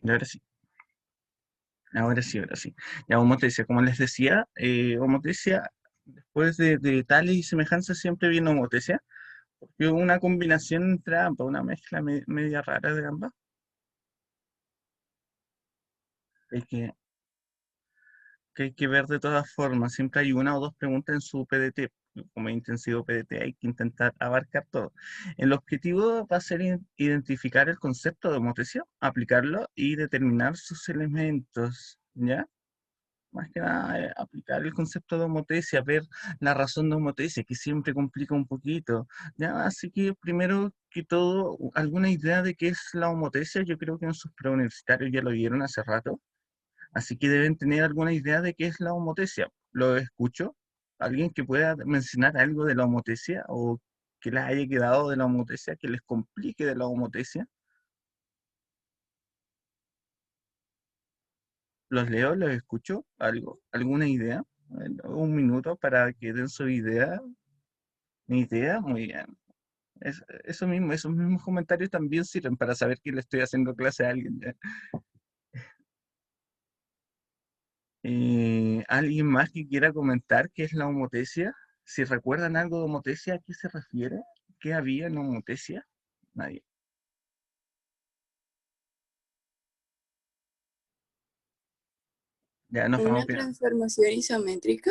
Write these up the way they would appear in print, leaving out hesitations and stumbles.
Y ahora sí, ahora sí, ahora sí. Ya, homotecia, como les decía, homotecia, después de tales y semejanzas siempre viene homotecia, porque una combinación entre ambas, una mezcla media rara de ambas, hay que hay que ver de todas formas. Siempre hay una o dos preguntas en su PDT. Como es intensivo PDT, hay que intentar abarcar todo. El objetivo va a ser identificar el concepto de homotecia, aplicarlo y determinar sus elementos, ¿ya? Más que nada, aplicar el concepto de homotecia, ver la razón de homotecia, que siempre complica un poquito, ¿ya? Así que primero que todo, alguna idea de qué es la homotecia, yo creo que en sus preuniversitarios ya lo vieron hace rato. Así que deben tener alguna idea de qué es la homotecia. ¿Lo escucho? ¿Alguien que pueda mencionar algo de la homotecia o que les haya quedado de la homotecia, que les complique de la homotecia? ¿Los leo? ¿Los escucho? ¿Algo? ¿Alguna idea? Un minuto para que den su idea. Mi idea, muy bien. Eso mismo, esos mismos comentarios también sirven para saber que le estoy haciendo clase a alguien. ¿Ya? ¿Alguien más que quiera comentar qué es la homotecia? Si recuerdan algo de homotecia, ¿a qué se refiere? ¿Qué había en homotecia? Nadie. Ya nos vamos Una bien. transformación isométrica.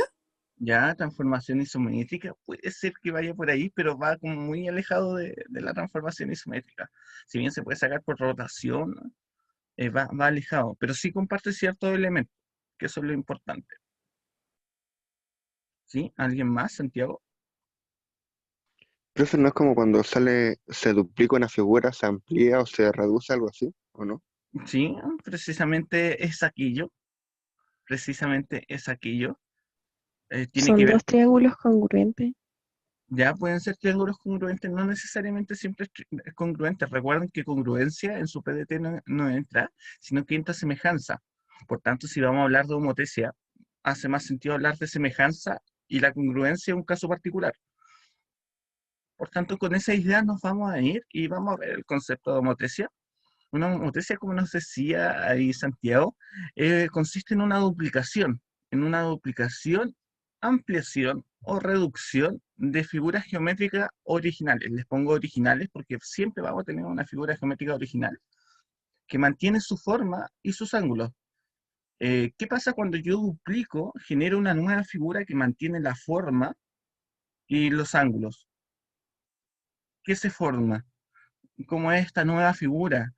Ya, transformación isométrica, puede ser que vaya por ahí, pero va como muy alejado de la transformación isométrica. Si bien se puede sacar por rotación, ¿no? Va alejado, pero sí comparte ciertos elementos, que eso es lo importante. ¿Sí? ¿Alguien más, Santiago? Profe, ¿no es como cuando sale, se duplica una figura, se amplía o se reduce, algo así? ¿O no? Sí, precisamente es aquello. Tiene que Son ver. dos triángulos congruentes. Ya pueden ser triángulos congruentes, no necesariamente siempre es congruente. Recuerden que congruencia en su PDT no entra, sino que entra semejanza. Por tanto, si vamos a hablar de homotecia, hace más sentido hablar de semejanza y la congruencia en un caso particular. Por tanto, con esa idea nos vamos a ir y vamos a ver el concepto de homotecia. Una homotecia, como nos decía ahí Santiago, consiste en una duplicación, ampliación o reducción de figuras geométricas originales. Les pongo originales porque siempre vamos a tener una figura geométrica original que mantiene su forma y sus ángulos. ¿Qué pasa cuando yo duplico, genero una nueva figura que mantiene la forma y los ángulos? ¿Qué se forma? ¿Cómo es esta nueva figura?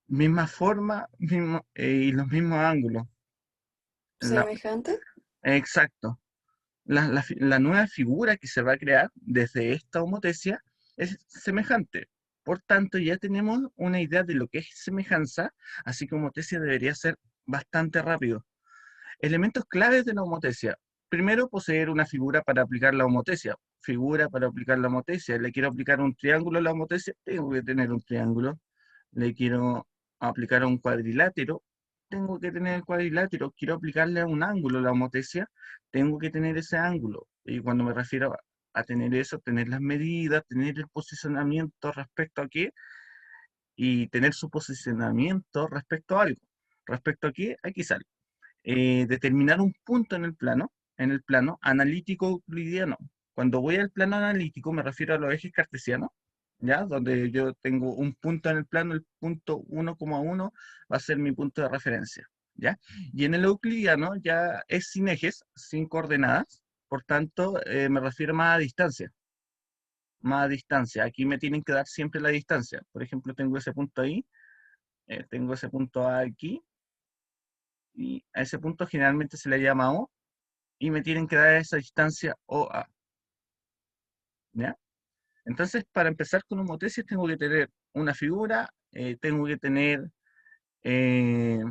Misma forma y los mismos ángulos. La- Semejante. exacto. La nueva figura que se va a crear desde esta homotecia es semejante. Por tanto, ya tenemos una idea de lo que es semejanza, así que homotecia debería ser bastante rápido. Elementos claves de la homotecia. Primero, poseer una figura para aplicar la homotecia. Figura para aplicar la homotecia. Le quiero aplicar un triángulo a la homotecia, tengo que tener un triángulo. Le quiero aplicar a un cuadrilátero, tengo que tener el cuadrilátero. Quiero aplicarle a un ángulo la homotecia, tengo que tener ese ángulo. Y cuando me refiero a tener eso, tener las medidas, tener el posicionamiento respecto a qué, y tener su posicionamiento respecto a algo. ¿Respecto a qué? Aquí sale determinar un punto en el plano analítico euclidiano. Cuando voy al plano analítico me refiero a los ejes cartesianos, ¿ya? Donde yo tengo un punto en el plano, el punto 1,1 va a ser mi punto de referencia, ¿ya? Y en el euclidiano ya es sin ejes, sin coordenadas, por tanto me refiero más a distancia, más a distancia. Aquí me tienen que dar siempre la distancia. Por ejemplo, tengo ese punto ahí, tengo ese punto A aquí, y a ese punto generalmente se le llama O, y me tienen que dar esa distancia OA, ¿ya? Entonces, para empezar con homotesis tengo que tener una figura, tengo que tener eh,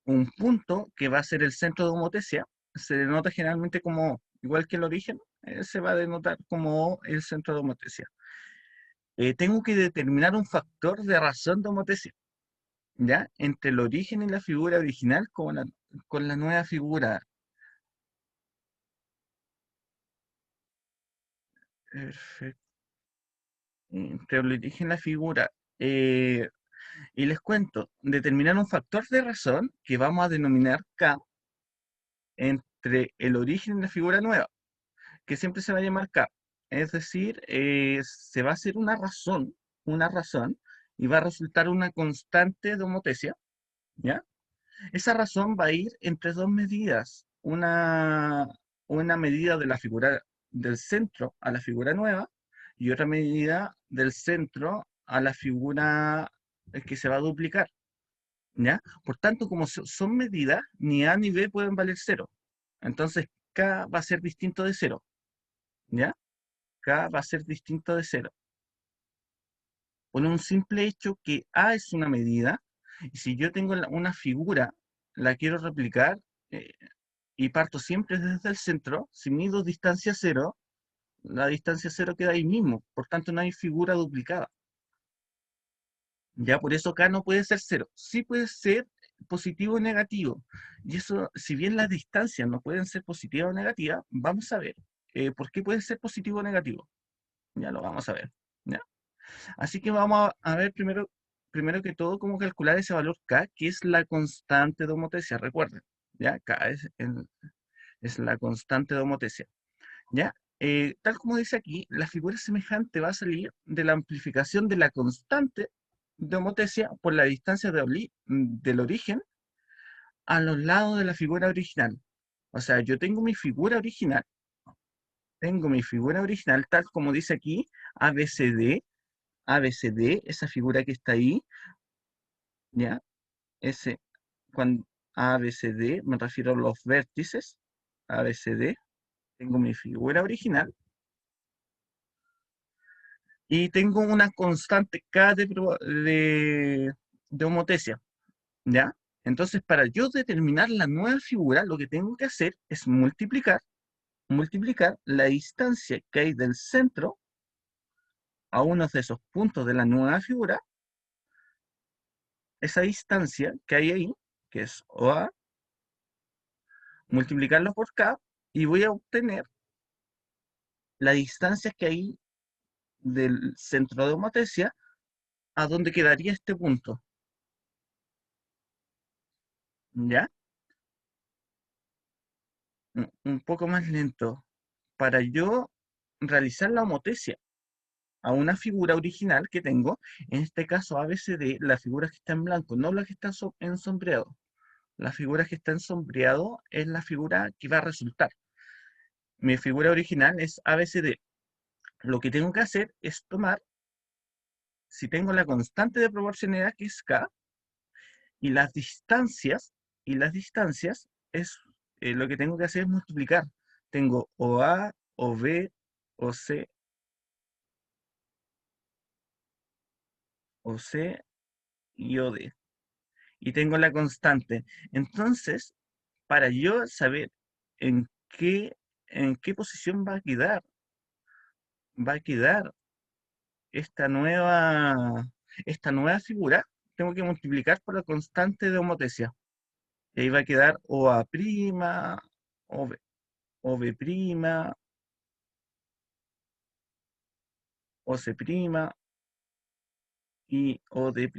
un punto que va a ser el centro de homotesia, se denota generalmente como, igual que el origen, se va a denotar como el centro de homotesia. Tengo que determinar un factor de razón de homotesia, ¿ya? Entre el origen y la figura original con la nueva figura. Perfecto. Entre el origen y la figura. Y les cuento, determinar un factor de razón que vamos a denominar K entre el origen y la figura nueva, que siempre se va a llamar K. Es decir, se va a hacer una razón, y va a resultar una constante de homotecia, ¿ya? Esa razón va a ir entre dos medidas, una medida de la figura del centro a la figura nueva y otra medida del centro a la figura que se va a duplicar, ¿ya? Por tanto, como son medidas, ni A ni B pueden valer cero. Entonces, K va a ser distinto de cero, ¿ya? K va a ser distinto de cero. Por un simple hecho que A es una medida, y si yo tengo una figura, la quiero replicar, eh, y parto siempre desde el centro, si mido distancia cero, la distancia cero queda ahí mismo, por tanto no hay figura duplicada. Ya por eso acá no puede ser cero, sí puede ser positivo o negativo. Y eso, si bien las distancias no pueden ser positivas o negativas, vamos a ver por qué puede ser positivo o negativo. Ya lo vamos a ver. ¿Ya? Así que vamos a ver primero que todo cómo calcular ese valor K, que es la constante de homotecia, recuerden. ¿Ya? K es la constante de homotecia. ¿Ya? Tal como dice aquí, la figura semejante va a salir de la amplificación de la constante de homotecia por la distancia del origen a los lados de la figura original. O sea, yo tengo mi figura original, tal como dice aquí, ABCD, ABCD, esa figura que está ahí, ¿ya? Ese, cuando ABCD, me refiero a los vértices, ABCD, tengo mi figura original, y tengo una constante K de homotecia, ¿ya? Entonces, para yo determinar la nueva figura, lo que tengo que hacer es multiplicar la distancia que hay del centro a uno de esos puntos de la nueva figura, esa distancia que hay ahí, que es OA, multiplicarlo por K, y voy a obtener la distancia que hay del centro de homotecia a donde quedaría este punto, ¿ya? Un poco más lento. Para yo realizar la homotecia a una figura original que tengo, en este caso ABCD, la figura que está en blanco, no la que está en sombreado. La figura que está en sombreado es la figura que va a resultar. Mi figura original es ABCD. Lo que tengo que hacer es tomar, si tengo la constante de proporcionalidad que es K, y las distancias es lo que tengo que hacer es multiplicar. Tengo OA, OB, OC, OC y OD. Y tengo la constante. Entonces, para yo saber en qué, en qué posición va a quedar esta nueva figura, tengo que multiplicar por la constante de homotecia. Y ahí va a quedar OA', OB, OB', OC' y OD'.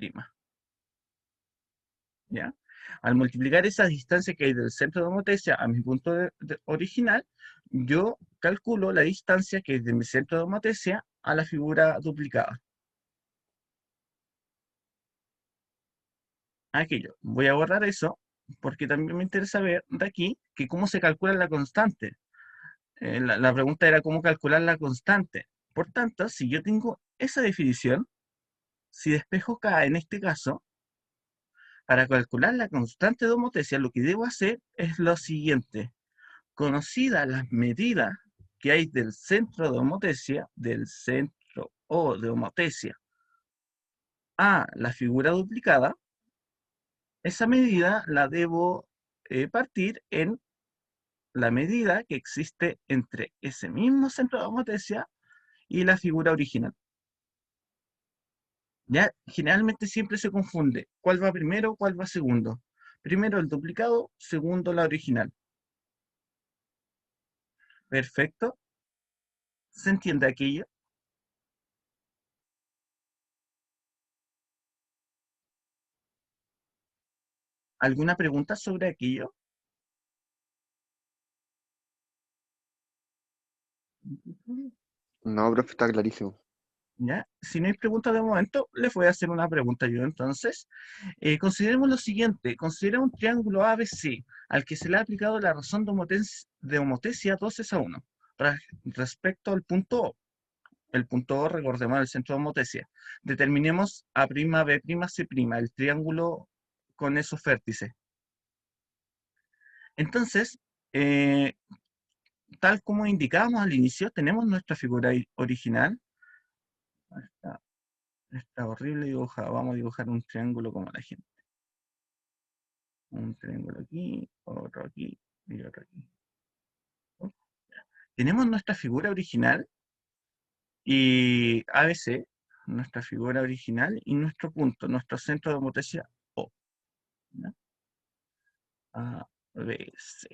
¿Ya? Al multiplicar esa distancia que hay del centro de homotecia a mi punto original, yo calculo la distancia que hay de mi centro de homotecia a la figura duplicada. Aquello. Voy a borrar eso porque también me interesa ver de aquí que cómo se calcula la constante. La pregunta era cómo calcular la constante. Por tanto, si yo tengo esa definición, si despejo K en este caso, para calcular la constante de homotecia, lo que debo hacer es lo siguiente. Conocidas las medidas que hay del centro O de homotecia a la figura duplicada, esa medida la debo partir en la medida que existe entre ese mismo centro de homotecia y la figura original. Ya generalmente siempre se confunde cuál va primero, cuál va segundo. Primero el duplicado, segundo la original. Perfecto. ¿Se entiende aquello? ¿Alguna pregunta sobre aquello? No, profe, está clarísimo. ¿Ya? Si no hay preguntas de momento, les voy a hacer una pregunta yo entonces. Consideremos lo siguiente, considera un triángulo ABC al que se le ha aplicado la razón de homotecia 2 es a 1 respecto al punto O. El punto O, recordemos, el centro de homotecia. Determinemos A', B', C', el triángulo con esos vértices. Entonces, eh, tal como indicábamos al inicio, tenemos nuestra figura original. Está, está horrible dibujada. Vamos a dibujar un triángulo como la gente. Un triángulo aquí, otro aquí y otro aquí. Tenemos nuestra figura original y ABC, nuestra figura original y nuestro punto, nuestro centro de homotecia O. ¿Ya? A, B, C.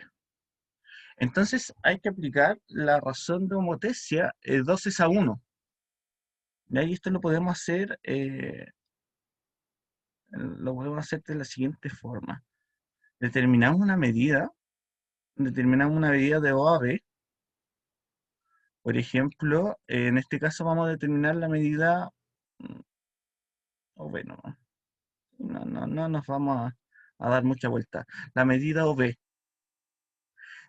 Entonces hay que aplicar la razón de homotecia 2 es a 1. Y esto lo podemos hacer de la siguiente forma. Determinamos una medida, determinamos una medida de O a B. Por ejemplo, en este caso vamos a determinar la medida, mm, o bueno, no nos vamos a dar mucha vuelta. La medida OB.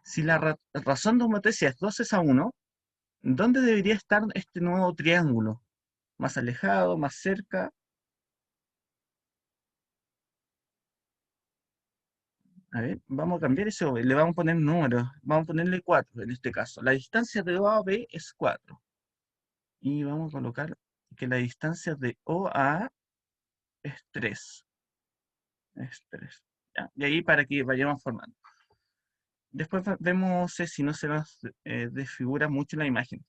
Si la razón de homotecia es 2 es a 1, ¿dónde debería estar este nuevo triángulo? ¿Más alejado, más cerca? A ver, vamos a cambiar ese OB, le vamos a poner números, vamos a ponerle 4 en este caso. La distancia de O a B es 4. Y vamos a colocar que la distancia de O a es 3. Es 3. ¿Ya? Y ahí para que vayamos formando. Después vemos si no se nos desfigura mucho la imagen.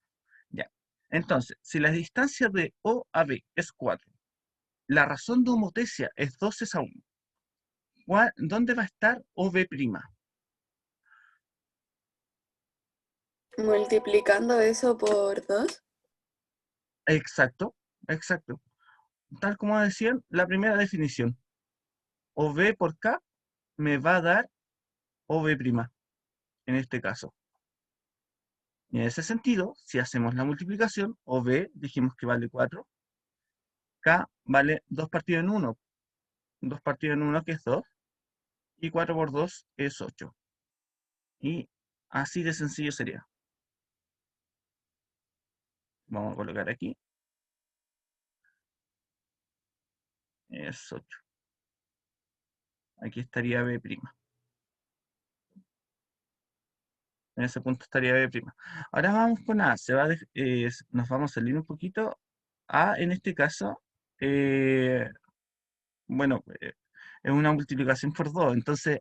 Ya. Entonces, si la distancia de O a B es 4, la razón de homotecia es 2 es a 1, ¿dónde va a estar OB'? Multiplicando eso por 2. Exacto, exacto. Tal como decían, la primera definición, OB por K me va a dar OB', en este caso. Y en ese sentido, si hacemos la multiplicación, OB dijimos que vale 4, K vale 2 partido en 1, 2 partido en 1 que es 2, y 4 por 2 es 8. Y así de sencillo sería. Vamos a colocar aquí, es 8. Aquí estaría B'. En ese punto estaría B'. Ahora vamos con A. Nos vamos a salir un poquito. A, en este caso, eh, bueno, es una multiplicación por 2. Entonces,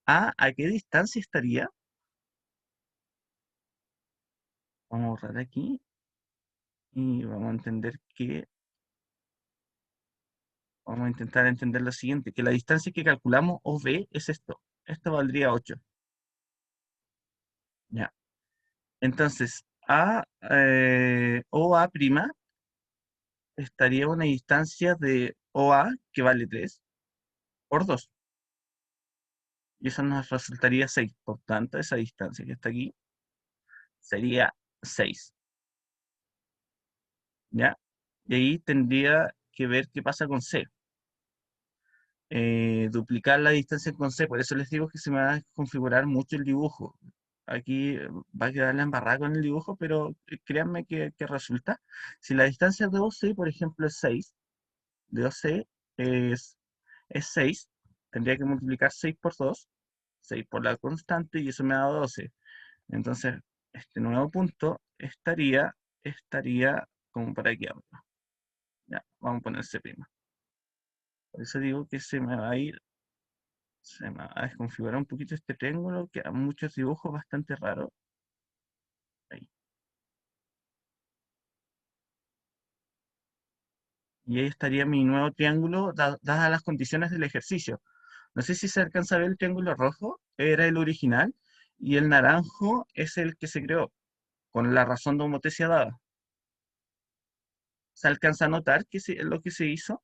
¿a qué distancia estaría? Vamos a borrar aquí y vamos a intentar entender lo siguiente, que la distancia que calculamos OB es esto. Esto valdría 8. Ya. Entonces, OA' estaría a una distancia de OA, que vale 3, por 2. Y eso nos resultaría 6. Por tanto, esa distancia que está aquí sería 6. ¿Ya? Y ahí tendría que ver qué pasa con C. Duplicar la distancia con C, por eso les digo que se me va a configurar mucho el dibujo. Aquí va a quedar la embarrada con el dibujo, pero créanme que resulta. Si la distancia de OC, por ejemplo, es 6, de OC es, es 6, tendría que multiplicar 6 por 2, 6 por la constante, y eso me da 12. Entonces, este nuevo punto estaría como para aquí arriba. Ya, vamos a poner C'. Por eso digo que se me va a desconfigurar un poquito este triángulo, que a muchos dibujos bastante raros. Ahí. Y ahí estaría mi nuevo triángulo, dadas las condiciones del ejercicio. No sé si se alcanza a ver el triángulo rojo, era el original, y el naranjo es el que se creó, con la razón de homotecia dada. ¿Se alcanza a notar lo que se hizo?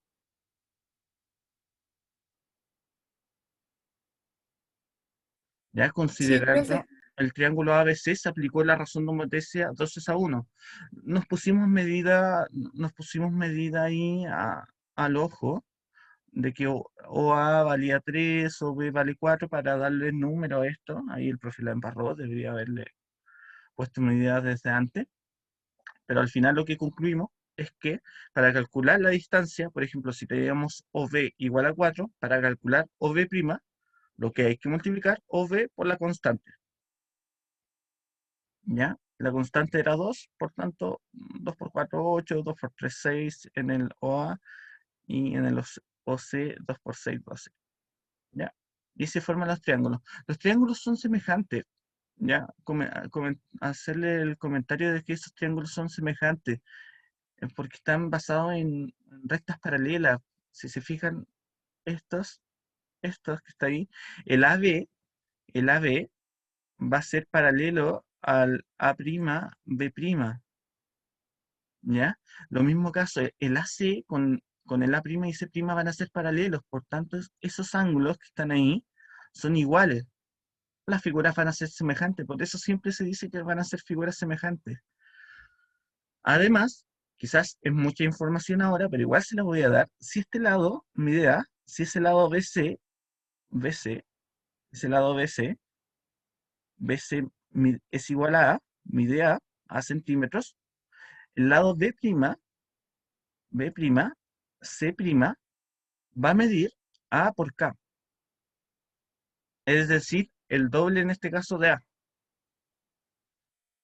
Ya Sí, considerando profe. el triángulo ABC, se aplicó la razón de homotesia 2:1. Nos pusimos medida ahí al ojo de que OA valía 3 o B vale 4 para darle número a esto. Ahí el profe la embarró, debería haberle puesto medidas desde antes. Pero al final lo que concluimos es que para calcular la distancia, por ejemplo, si teníamos OB igual a 4, para calcular OB', lo que hay que multiplicar OB por la constante. ¿Ya? La constante era 2, por tanto, 2 por 4, 8, 2 por 3, 6 en el OA y en el OC, 2 por 6, 12. ¿Ya? Y se forman los triángulos. Los triángulos son semejantes. ¿Ya? Hacerle el comentario de que esos triángulos son semejantes, porque están basados en rectas paralelas. Si se fijan, estos, estos que está ahí, el AB, el AB va a ser paralelo al A'B', ¿ya? Lo mismo caso, el AC con el A' y C' van a ser paralelos, por tanto, esos ángulos que están ahí son iguales. Las figuras van a ser semejantes, por eso siempre se dice que van a ser figuras semejantes. Además, quizás es mucha información ahora, pero igual se la voy a dar. Si este lado mide A, si ese lado BC, ese lado BC es igual a mide A centímetros, el lado C' va a medir A por K, es decir, el doble en este caso de A.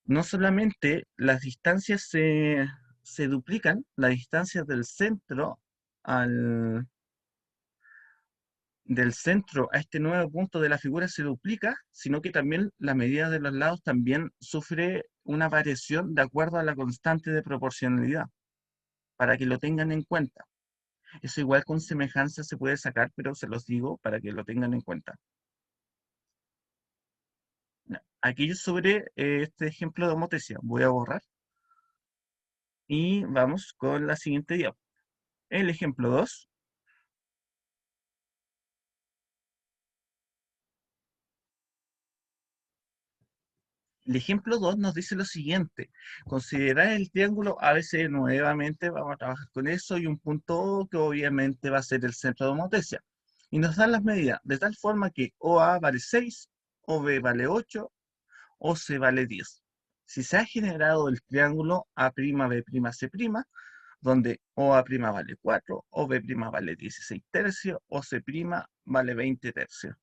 No solamente las distancias se duplican, las distancias al, del centro a este nuevo punto de la figura se duplica, sino que también la medida de los lados también sufre una variación de acuerdo a la constante de proporcionalidad, para que lo tengan en cuenta. Eso igual con semejanza se puede sacar, pero se los digo para que lo tengan en cuenta. Aquí sobre este ejemplo de homotesia voy a borrar y vamos con la siguiente diapositiva. El ejemplo 2. El ejemplo 2 nos dice lo siguiente: considerar el triángulo ABC nuevamente, vamos a trabajar con eso, y un punto O que obviamente va a ser el centro de homotesia. Y nos dan las medidas, de tal forma que OA vale 6, OB vale 8, OC vale 10. Si se ha generado el triángulo A'B', C', donde OA' vale 4, OB' vale 16 tercios, OC' vale 20 tercios.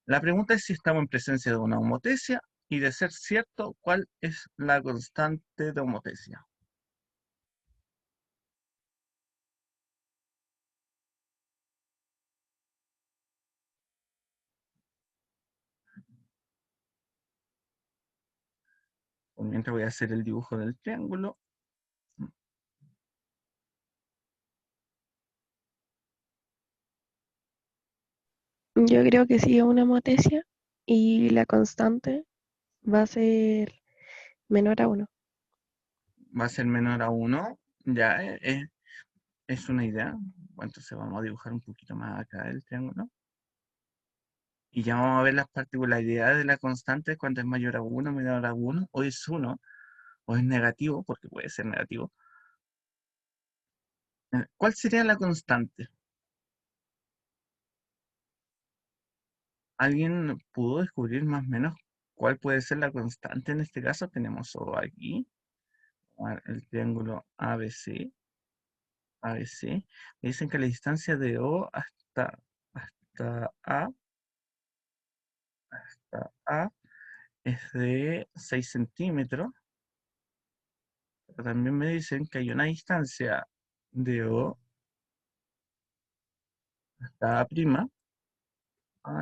La pregunta es si estamos en presencia de una homotesia y, de ser cierto, ¿cuál es la constante de homotesia? Por mientras voy a hacer el dibujo del triángulo. Yo creo que sí es una motesia y la constante va a ser menor a 1. Va a ser menor a 1. Ya es una idea. Entonces vamos a dibujar un poquito más acá el triángulo. Y ya vamos a ver las particularidades de la constante cuando es mayor a 1, menor a 1, o es 1, o es negativo, porque puede ser negativo. ¿Cuál sería la constante? ¿Alguien pudo descubrir más o menos cuál puede ser la constante en este caso? Tenemos O aquí, el triángulo ABC. Me dicen que la distancia de O hasta A es de 6 centímetros. Pero también me dicen que hay una distancia de O hasta A'.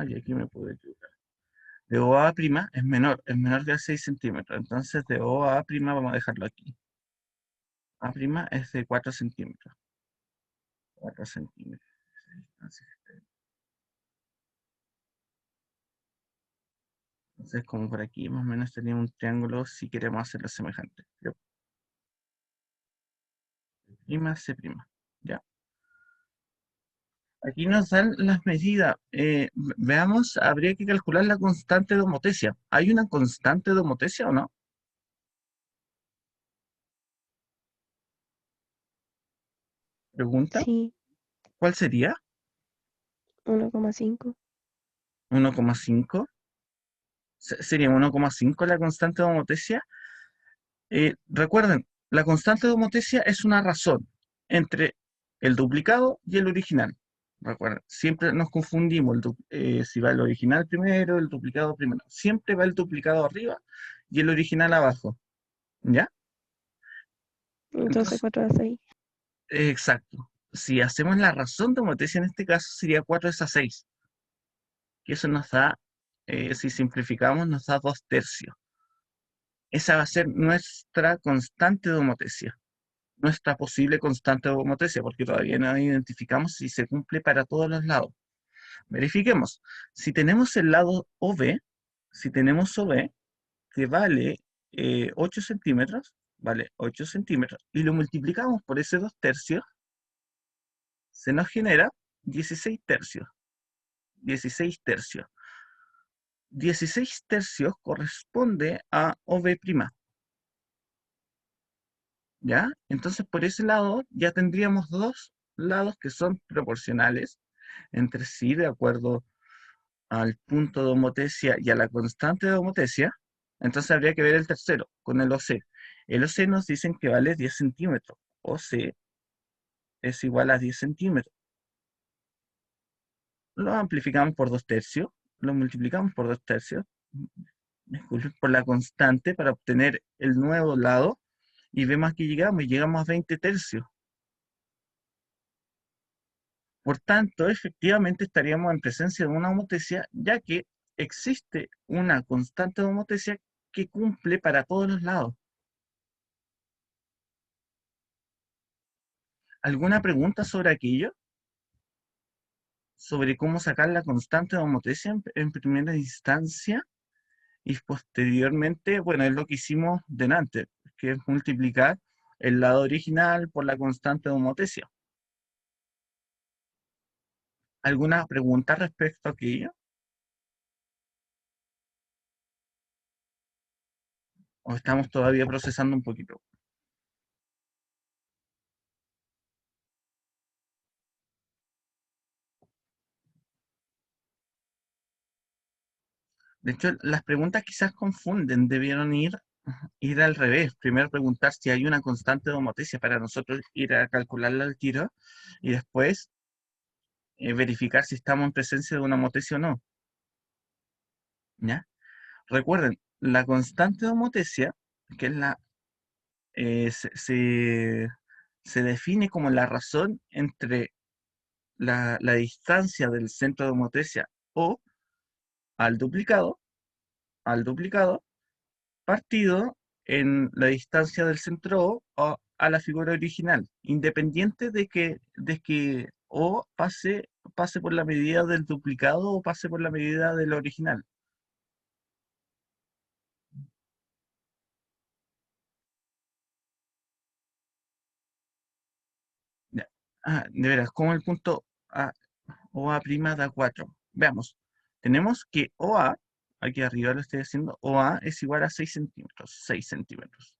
Y aquí me puedo equivocar. De O a A' es menor de 6 centímetros. Entonces de O a A' vamos a dejarlo aquí. A' es de 4 centímetros. 4 centímetros. Entonces, como por aquí más o menos tenemos un triángulo si queremos hacerlo semejante. Prima, C'. ¿Ya? Aquí nos dan las medidas. Veamos, habría que calcular la constante de homotesia. ¿Hay una constante de homotesia o no? Pregunta. Sí, ¿Cuál sería? 1,5. 1,5. ¿Sería 1,5 la constante de homotesia? Recuerden, la constante de homotesia es una razón entre el duplicado y el original. Recuerden, siempre nos confundimos si va el original primero, el duplicado primero. Siempre va el duplicado arriba y el original abajo. ¿Ya? Entonces Entonces, 4 a 6. exacto. Si hacemos la razón de homotesia en este caso sería 4 es a 6. Que eso nos da, si simplificamos, nos da 2 tercios. Esa va a ser nuestra constante de homotesia. Nuestra posible constante de homotesia, porque todavía no identificamos si se cumple para todos los lados. Verifiquemos. Si tenemos el lado OB, si tenemos OB, que vale 8 centímetros, vale 8 centímetros, y lo multiplicamos por ese 2 tercios, se nos genera 16 tercios. 16 tercios. 16 tercios corresponde a OB'. ¿Ya? Entonces, por ese lado, ya tendríamos dos lados que son proporcionales entre sí, de acuerdo al punto de homotesia y a la constante de homotesia. Entonces, habría que ver el tercero, con el OC. El OC nos dicen que vale 10 centímetros. OC es igual a 10 centímetros. Lo amplificamos por 2 tercios, lo multiplicamos por 2 tercios, disculpen, por la constante para obtener el nuevo lado, y vemos que llegamos a 20 tercios. Por tanto, efectivamente estaríamos en presencia de una homotesia, ya que existe una constante de homotesia que cumple para todos los lados. ¿Alguna pregunta sobre aquello? ¿Sobre cómo sacar la constante de homotesia en primera instancia? Y posteriormente, bueno, es lo que hicimos delante, que es multiplicar el lado original por la constante de homotesia. ¿Alguna pregunta respecto a aquello? ¿O estamos todavía procesando un poquito? De hecho, las preguntas quizás confunden, debieron ir al revés. Primero preguntar si hay una constante de homotesia para nosotros ir a calcularla al tiro y después verificar si estamos en presencia de una homotesia o no. ¿Ya? Recuerden, la constante de homotesia, que es se define como la razón entre la distancia del centro de homotesia o al duplicado, al duplicado partido en la distancia del centro O a la figura original, independiente de que O pase por la medida del duplicado o pase por la medida del original. Ya. De veras, como el punto A, OA' da 4. Veamos, tenemos que OA, aquí arriba lo estoy haciendo, OA es igual a 6 centímetros, 6 centímetros.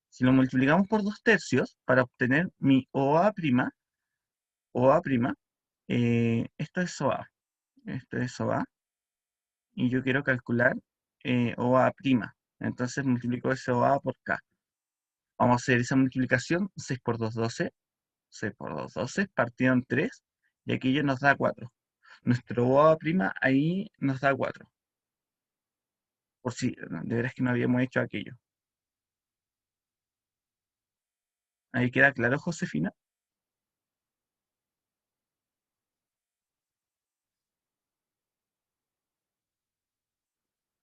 Si lo multiplicamos por 2 tercios para obtener mi OA', esto es OA, esto es OA, y yo quiero calcular OA'. Entonces multiplico ese OA por K. Vamos a hacer esa multiplicación, 6 por 2, 12, 6 por 2, 12, partido en 3, y aquí ya nos da 4. Nuestro OA' ahí nos da 4. Por si, de veras que no habíamos hecho aquello. Ahí queda claro, Josefina.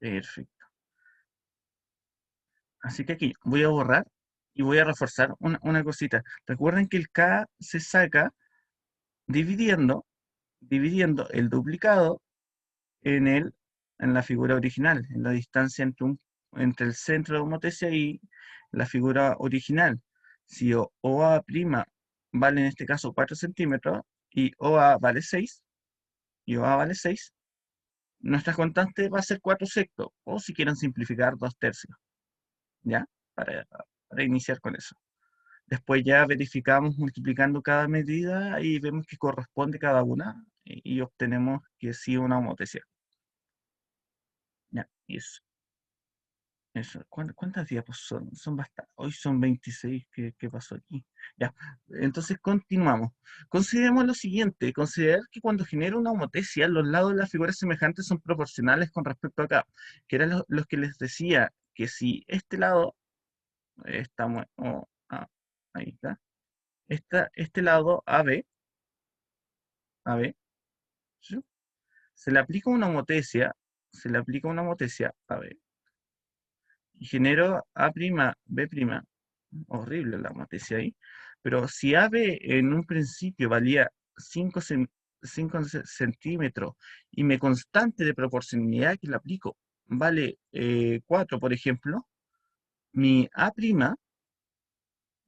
Perfecto. Así que aquí voy a borrar y voy a reforzar una cosita. Recuerden que el K se saca dividiendo, dividiendo el duplicado en en la figura original, en la distancia entre el centro de homotesia y la figura original. Si OA' vale en este caso 4 centímetros y OA vale 6, nuestra constante va a ser 4 sextos, o si quieren simplificar 2 tercios, ¿ya? Para, para iniciar con eso. Después ya verificamos multiplicando cada medida y vemos que corresponde cada una y obtenemos que sí una homotesia. Ya, y eso. ¿Cuántas diapos son? Son bastantes. Hoy son 26. ¿Qué pasó aquí? Ya, entonces continuamos. Consideremos lo siguiente, considerar que cuando genera una homotesia, los lados de las figuras semejantes son proporcionales con respecto a acá, que eran los que les decía que si este lado, estamos, ahí está, este lado AB, ¿sí? Se le aplica una homotesia, AB, y genero A', B', horrible la homotesia ahí, pero si AB en un principio valía 5 centímetros y mi constante de proporcionalidad que le aplico vale 4, por ejemplo, mi A',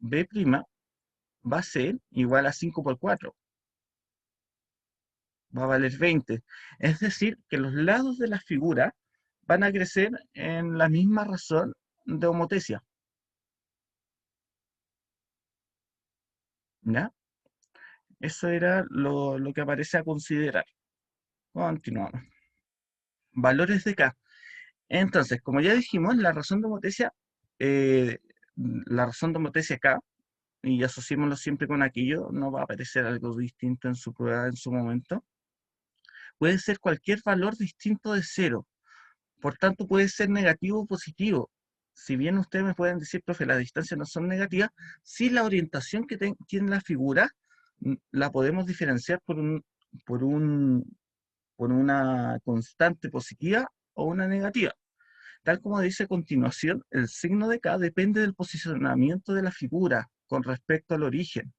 B' va a ser igual a 5 por 4, va a valer 20. Es decir, que los lados de la figura van a crecer en la misma razón de homotesia. ¿Ya? Eso era lo que aparece a considerar. Continuamos. Valores de K. Entonces, como ya dijimos, eh, la razón de homotesia K, y asociémoslo siempre con aquello, no va a aparecer algo distinto en su prueba en su momento, puede ser cualquier valor distinto de cero. Por tanto, puede ser negativo o positivo. Si bien ustedes me pueden decir, profe, las distancias no son negativas, si la orientación que tiene la figura la podemos diferenciar por un, por una constante positiva o una negativa. Tal como dice a continuación, el signo de K depende del posicionamiento de la figura con respecto al origen.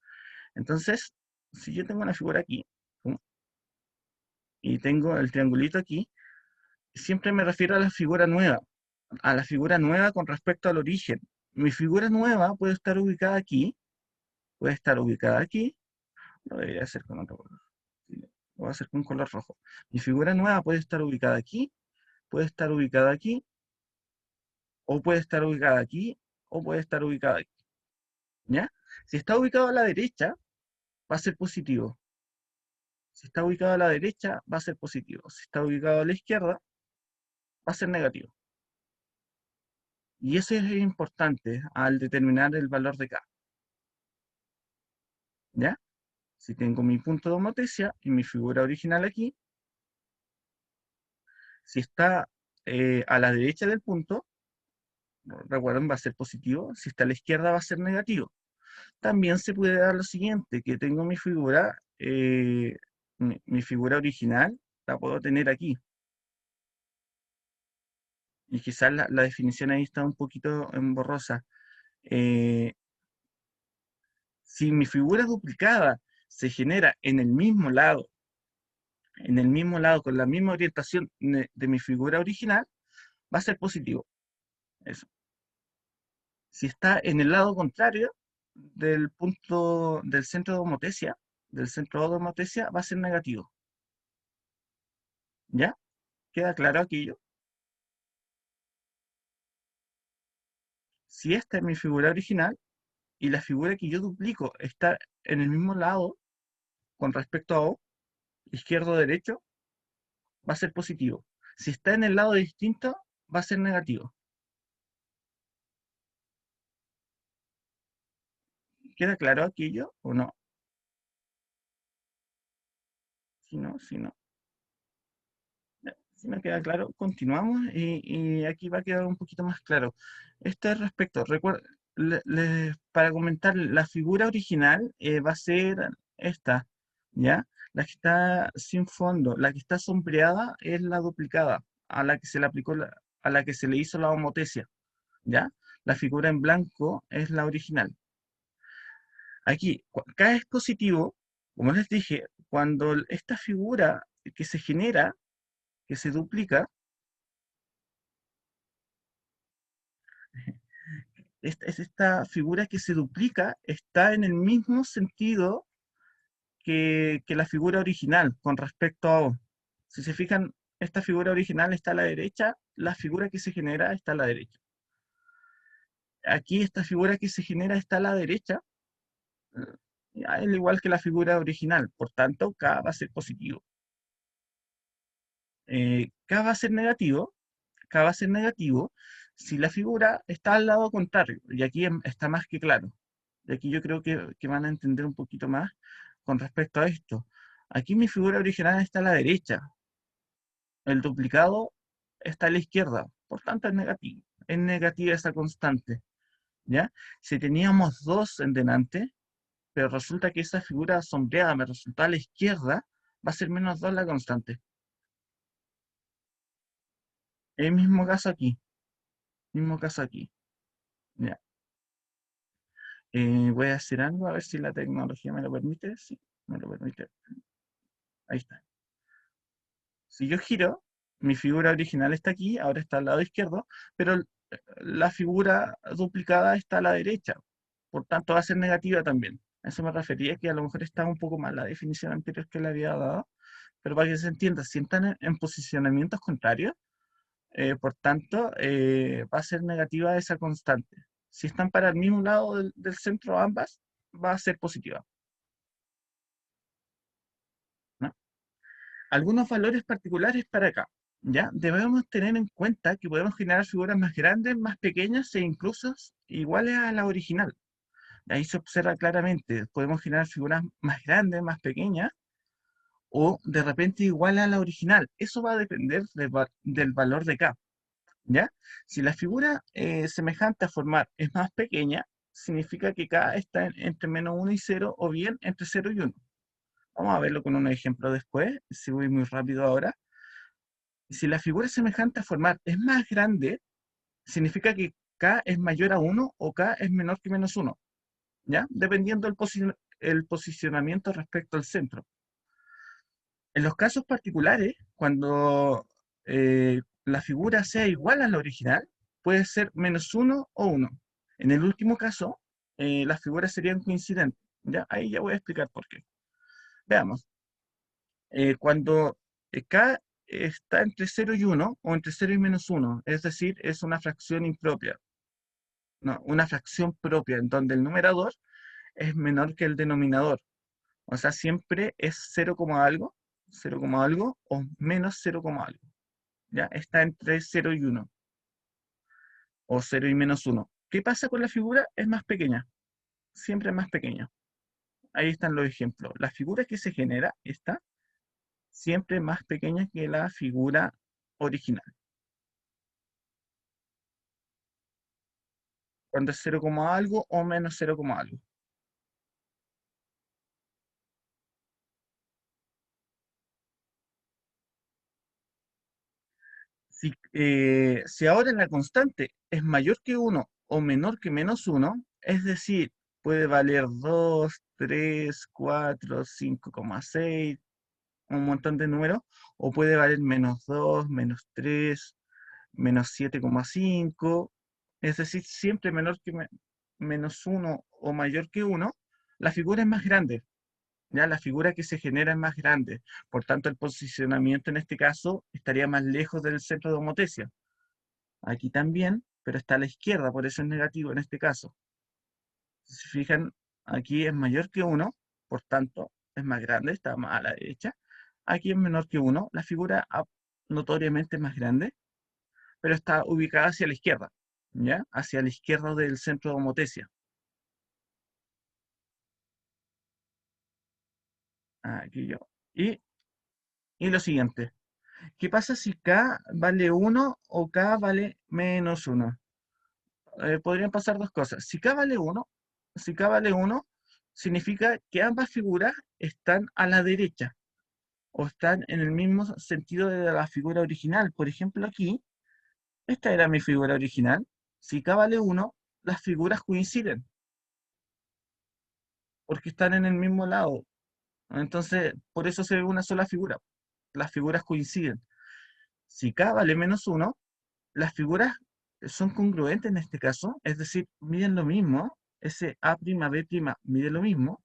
Entonces, si yo tengo una figura aquí, ¿no? Y tengo el triangulito aquí, siempre me refiero a la figura nueva con respecto al origen. Mi figura nueva puede estar ubicada aquí, lo debería hacer con otro color, sí, lo voy a hacer con color rojo. Mi figura nueva puede estar ubicada aquí, puede estar ubicada aquí, o puede estar ubicada aquí, o puede estar ubicada aquí, ¿ya? Si está ubicado a la derecha, va a ser positivo. Si está ubicado a la derecha, va a ser positivo. Si está ubicado a la izquierda, va a ser negativo. Y eso es importante al determinar el valor de K, ¿ya? Si tengo mi punto de homotesia y mi figura original aquí, si está a la derecha del punto, recuerden, va a ser positivo. Si está a la izquierda, va a ser negativo. También se puede dar lo siguiente, que tengo mi figura original, la puedo tener aquí. Y quizás la definición ahí está un poquito borrosa. Eh, si mi figura duplicada se genera en el mismo lado, con la misma orientación de mi figura original, va a ser positivo. Eso. Si está en el lado contrario del punto del centro de homotesia, va a ser negativo. ¿Ya? ¿Queda claro aquello? Si esta es mi figura original y la figura que yo duplico está en el mismo lado con respecto a O, izquierdo o derecho, va a ser positivo. Si está en el lado distinto, va a ser negativo. ¿Queda claro aquello o no? Si no. Si no queda claro, continuamos y aquí va a quedar un poquito más claro. Este respecto, recuerda, para comentar, la figura original va a ser esta, ¿ya? La que está sin fondo, la que está sombreada es la duplicada, a la que se le aplicó, a la que se le hizo la homotesia, ¿ya? La figura en blanco es la original. Aquí, K es positivo, como les dije, cuando esta figura que se genera, que se duplica, Es esta figura que se duplica, está en el mismo sentido que la figura original con respecto a O. Si se fijan, esta figura original está a la derecha, la figura que se genera está a la derecha. Aquí esta figura que se genera está a la derecha, al igual que la figura original, por tanto, K va a ser positivo. K va a ser negativo, K va a ser negativo si la figura está al lado contrario, y aquí está más que claro. Y aquí yo creo que van a entender un poquito más con respecto a esto. Aquí mi figura original está a la derecha, el duplicado está a la izquierda, por tanto es negativo. Es negativa esa constante, ¿ya? Si teníamos 2 en delante, pero resulta que esa figura sombreada me resulta a la izquierda, va a ser -2 la constante. El mismo caso aquí, mismo caso aquí. Ya. Voy a hacer algo, a ver si la tecnología me lo permite. Sí, me lo permite. Ahí está. Si yo giro, mi figura original está aquí, ahora está al lado izquierdo, pero la figura duplicada está a la derecha. Por tanto, va a ser negativa también. A eso me refería, que a lo mejor está un poco mal la definición anterior que le había dado, pero para que se entienda, si están en posicionamientos contrarios, por tanto, va a ser negativa esa constante. Si están para el mismo lado del centro ambas, va a ser positiva, ¿no? Algunos valores particulares para acá, ¿ya? Debemos tener en cuenta que podemos generar figuras más grandes, más pequeñas e incluso iguales a la original. Ahí se observa claramente, podemos generar figuras más grandes, más pequeñas, o de repente igual a la original. Eso va a depender del valor de K, ¿ya? Si la figura semejante a formar es más pequeña, significa que K está entre -1 y 0, o bien entre 0 y 1. Vamos a verlo con un ejemplo después, si voy muy rápido ahora. Si la figura semejante a formar es más grande, significa que K es mayor a 1 o K es menor que -1, ¿ya? Dependiendo el posicionamiento respecto al centro. En los casos particulares, cuando la figura sea igual a la original, puede ser -1 o 1. En el último caso, las figuras serían coincidentes, ¿ya? Ahí ya voy a explicar por qué. Veamos. Cuando K está entre 0 y 1, o entre 0 y -1, es decir, es una fracción impropia, no, una fracción propia, en donde el numerador es menor que el denominador. O sea, siempre es 0, algo, 0, algo, o menos 0, algo. ¿Ya? Está entre 0 y 1, o 0 y -1. ¿Qué pasa con la figura? Es más pequeña, siempre es más pequeña. Ahí están los ejemplos. La figura que se genera está siempre más pequeña que la figura original. Cuando es 0, algo o menos 0, algo. Si ahora la constante es mayor que 1 o menor que -1, es decir, puede valer 2, 3, 4, 5,6, un montón de números, o puede valer -2, -3, -7,5, es decir, siempre menor que -1 o mayor que 1, la figura es más grande. Ya la figura que se genera es más grande, por tanto el posicionamiento en este caso estaría más lejos del centro de homotesia. Aquí también, pero está a la izquierda, por eso es negativo en este caso. Si se fijan, aquí es mayor que 1, por tanto es más grande, está más a la derecha. Aquí es menor que 1, la figura notoriamente es más grande, pero está ubicada hacia la izquierda, ¿ya? Hacia la izquierda del centro de homotesia. Aquí yo. Y lo siguiente, ¿qué pasa si K vale 1 o K vale -1? Podrían pasar dos cosas. Si K vale 1, significa que ambas figuras están a la derecha o están en el mismo sentido de la figura original. Por ejemplo, aquí, esta era mi figura original. Si K vale 1, las figuras coinciden porque están en el mismo lado. Entonces, por eso se ve una sola figura. Las figuras coinciden. Si K vale -1, las figuras son congruentes en este caso, es decir, miden lo mismo, ese A'B' mide lo mismo.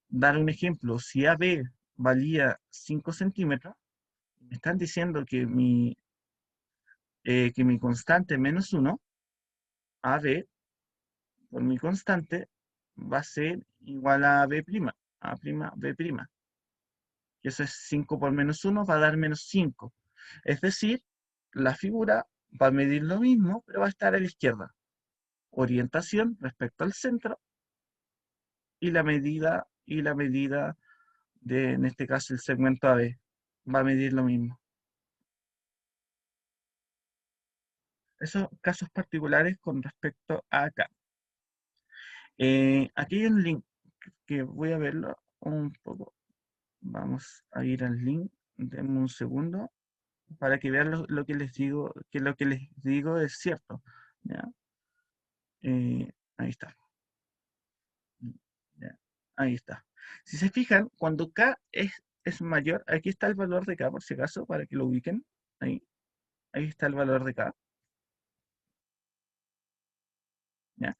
Dar un ejemplo, si AB valía 5 centímetros, me están diciendo que mi constante menos 1, AB, por mi constante, va a ser igual a B', B', que eso es 5 por menos 1, va a dar menos 5. Es decir, la figura va a medir lo mismo, pero va a estar a la izquierda. Orientación respecto al centro y la medida de, en este caso, el segmento AB. Va a medir lo mismo. Esos casos particulares con respecto a acá. Aquí hay un link que voy a verlo un poco. Vamos a ir al link. Denme un segundo para que vean lo que les digo, que lo que les digo es cierto. ¿Ya? Ahí está. ¿Ya? Ahí está. Si se fijan, cuando K es mayor, aquí está el valor de K por si acaso, para que lo ubiquen. Ahí, ahí está el valor de K. ¿Ya?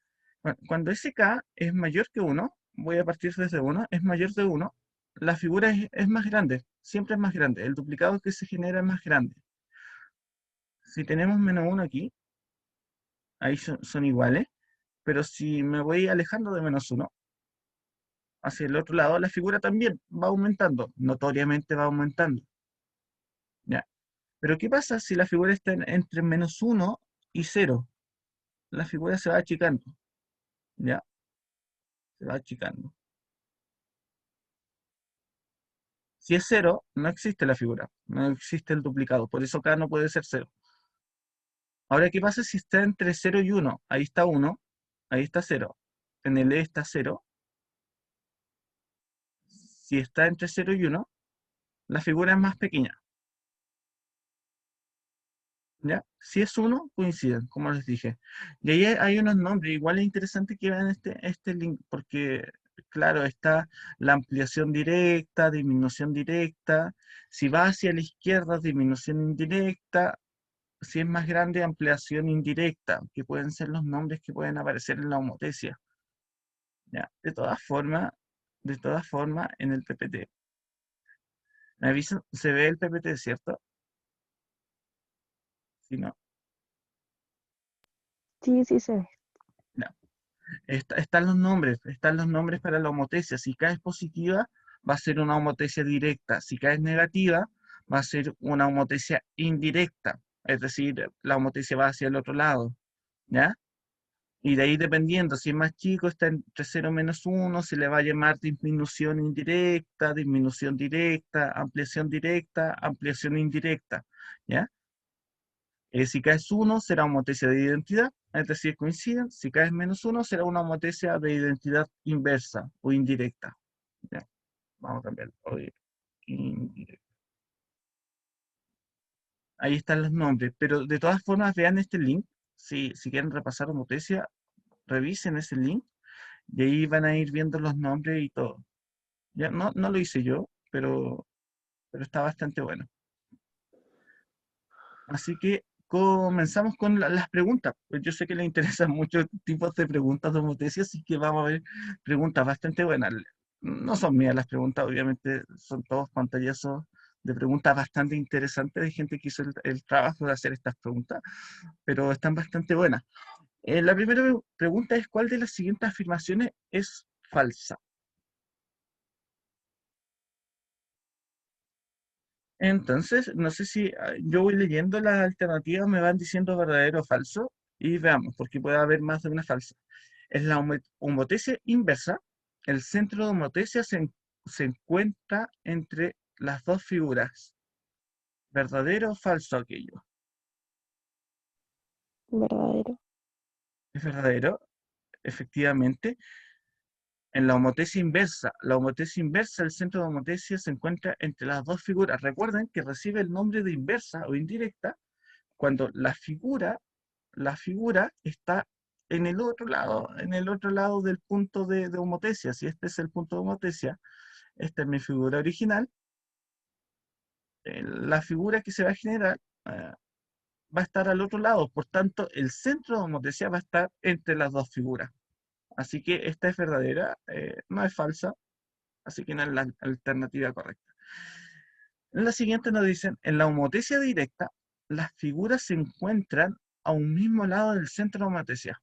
Cuando ese K es mayor que 1, voy a partir desde 1, es mayor de 1, la figura es más grande, siempre es más grande, el duplicado que se genera es más grande. Si tenemos menos 1 aquí, ahí son iguales, pero si me voy alejando de menos 1, hacia el otro lado, la figura también va aumentando, notoriamente va aumentando. ¿Ya? Pero ¿qué pasa si la figura está entre menos 1 y 0? La figura se va achicando, ¿ya? Se va achicando. Si es 0, no existe la figura, no existe el duplicado, por eso acá no puede ser 0. Ahora, ¿qué pasa si está entre 0 y 1? Ahí está 1, ahí está 0, en el E está 0. Si está entre 0 y 1, la figura es más pequeña, ¿ya? Si es 1, coinciden, como les dije. Y ahí hay unos nombres, igual es interesante que vean este link, porque, claro, está la ampliación directa, disminución directa. Si va hacia la izquierda, disminución indirecta. Si es más grande, ampliación indirecta, que pueden ser los nombres que pueden aparecer en la homotesia. ¿Ya? De todas formas, en el PPT. Me avisan, se ve el PPT, ¿cierto? Si no, Sí, sí se ve. no. Están los nombres para la homotesia. Si K es positiva, va a ser una homotesia directa. Si K es negativa, va a ser una homotesia indirecta. Es decir, la homotesia va hacia el otro lado. ¿Ya? Y de ahí dependiendo, si es más chico, está entre 0 menos 1, se le va a llamar disminución indirecta, disminución directa, ampliación indirecta. ¿Ya? Si K es 1, será una homotesia de identidad, es decir, coinciden. Si K es menos 1, será una homotesia de identidad inversa o indirecta. ¿Ya? Vamos a cambiarlo. Indirecta. Ahí están los nombres, pero de todas formas vean este link. Si quieren repasar homotesia, revisen ese link y ahí van a ir viendo los nombres y todo. Ya no lo hice yo, pero está bastante bueno. Así que comenzamos con las preguntas. Pues yo sé que les interesan muchos tipos de preguntas de homotesia, así que vamos a ver preguntas bastante buenas. No son mías las preguntas, obviamente son todos pantallazos de preguntas bastante interesantes de gente que hizo el trabajo de hacer estas preguntas, pero están bastante buenas. La primera pregunta es: ¿cuál de las siguientes afirmaciones es falsa? Entonces, no sé si yo voy leyendo las alternativas, me van diciendo verdadero o falso, y veamos, porque puede haber más de una falsa. Es la homotesia inversa. El centro de homotesia se encuentra entre las dos figuras. ¿Verdadero o falso aquello? Verdadero. Es verdadero, efectivamente. En la homotesia inversa, el centro de homotesia se encuentra entre las dos figuras. Recuerden que recibe el nombre de inversa o indirecta cuando la figura está en el otro lado del punto de homotesia. Si este es el punto de homotesia, esta es mi figura original, la figura que se va a generar va a estar al otro lado, por tanto, el centro de homotesia va a estar entre las dos figuras. Así que esta es verdadera, no es falsa, así que no es la alternativa correcta. En la siguiente nos dicen, en la homotesia directa, las figuras se encuentran a un mismo lado del centro de homotesia.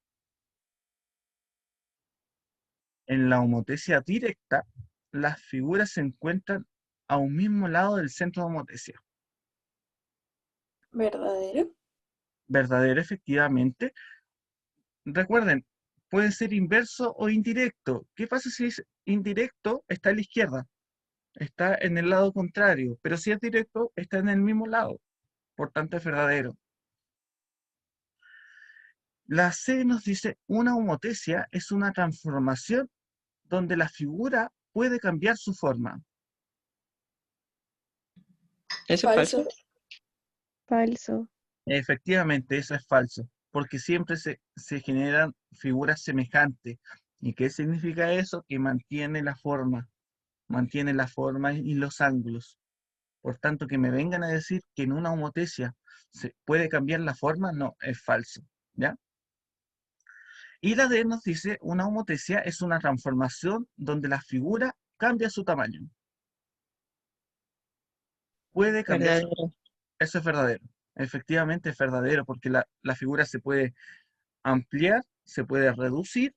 En la homotesia directa, las figuras se encuentran a un mismo lado del centro de homotesia. ¿Verdadero? Verdadero, efectivamente. Recuerden, puede ser inverso o indirecto. ¿Qué pasa si es indirecto? Está a la izquierda, está en el lado contrario, pero si es directo, está en el mismo lado. Por tanto, es verdadero. La C nos dice, una homotesia es una transformación donde la figura puede cambiar su forma. ¿Eso es falso? Falso. Falso. Efectivamente, eso es falso, porque siempre se generan figuras semejantes. ¿Y qué significa eso? Que mantiene la forma y los ángulos. Por tanto, que me vengan a decir que en una homotesia se puede cambiar la forma, no, es falso, ¿ya? Y la D nos dice, una homotesia es una transformación donde la figura cambia su tamaño. Puede cambiar su... Verdadero. Eso es verdadero. Efectivamente es verdadero, porque la figura se puede ampliar, se puede reducir,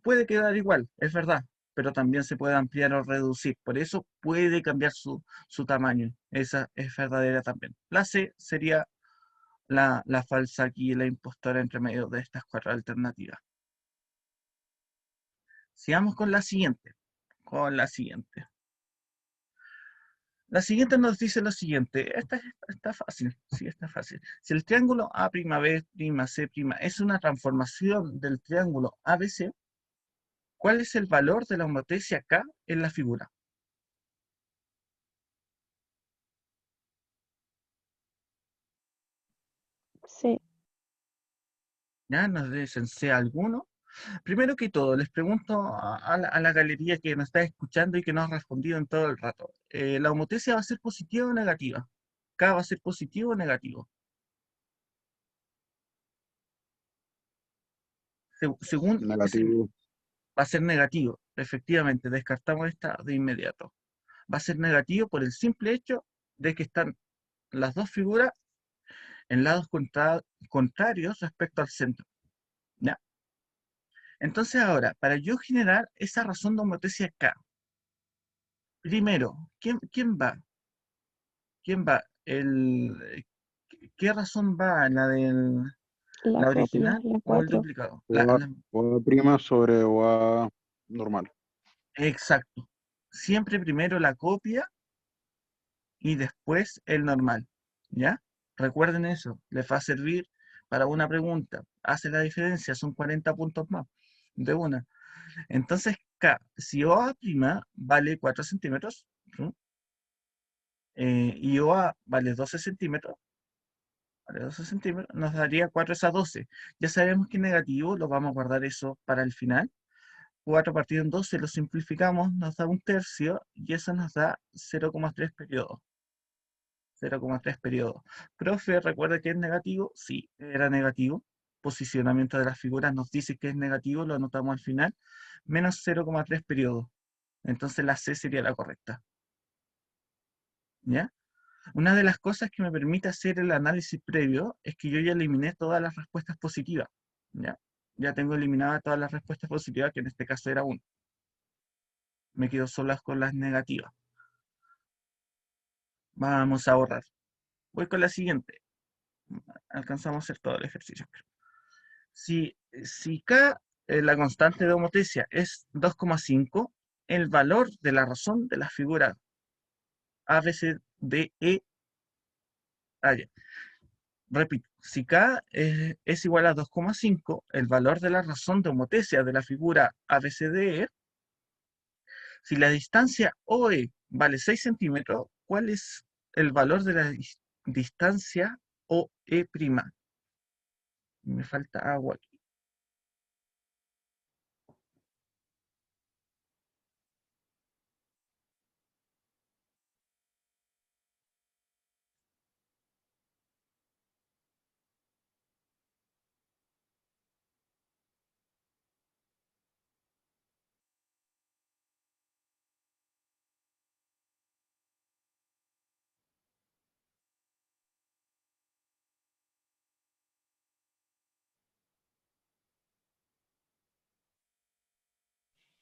puede quedar igual, es verdad, pero también se puede ampliar o reducir. Por eso puede cambiar su tamaño. Esa es verdadera también. La C sería la falsa aquí, la impostora entre medio de estas cuatro alternativas. Sigamos con la siguiente. Con la siguiente. La siguiente nos dice lo siguiente. Esta está fácil. Sí, está fácil. Si el triángulo A'B', C' es una transformación del triángulo ABC, ¿cuál es el valor de la homotesia K en la figura? Sí. ¿Ya? ¿Nos dicen C alguno? Primero que todo, les pregunto a la galería que nos está escuchando y que nos ha respondido en todo el rato. ¿La homotesia va a ser positiva o negativa? ¿K va a ser positivo o negativo? Según ese, Negativo. va a ser negativo. Efectivamente, descartamos esta de inmediato. Va a ser negativo por el simple hecho de que están las dos figuras en lados contrarios respecto al centro. ¿Ya? Entonces ahora, para yo generar esa razón de homotesia K, primero, ¿quién va? ¿Quién va? ¿Qué razón va? La ¿La copia, original la o el 4. duplicado? O prima sobre OA normal. Exacto. Siempre primero la copia y después el normal. ¿Ya? Recuerden eso. Les va a servir para una pregunta. Hace la diferencia, son 40 puntos más de una. Entonces, K, si OA' vale 4 centímetros, ¿sí? Y OA vale 12 centímetros, vale 12 centímetros, nos daría 4 a 12. Ya sabemos que es negativo, lo vamos a guardar eso para el final. 4 partido en 12 lo simplificamos, nos da un tercio y eso nos da 0,3 periodos. 0,3 periodos. Profe, ¿recuerda que es negativo? Sí, era negativo. Posicionamiento de las figuras nos dice que es negativo, lo anotamos al final. Menos 0,3 periodos. Entonces la C sería la correcta. ¿Ya? Una de las cosas que me permite hacer el análisis previo es que yo ya eliminé todas las respuestas positivas. ¿Ya? Ya tengo eliminadas todas las respuestas positivas, que en este caso era 1. Me quedo solas con las negativas. Vamos a ahorrar. Voy con la siguiente. Alcanzamos a hacer todo el ejercicio. Si K, la constante de homotesia, es 2,5, el valor de la razón de la figura ABCDE, repito, si K es igual a 2,5, el valor de la razón de homotesia de la figura ABCDE, si la distancia OE vale 6 centímetros, ¿cuál es el valor de la distancia OE'? Me falta agua aquí.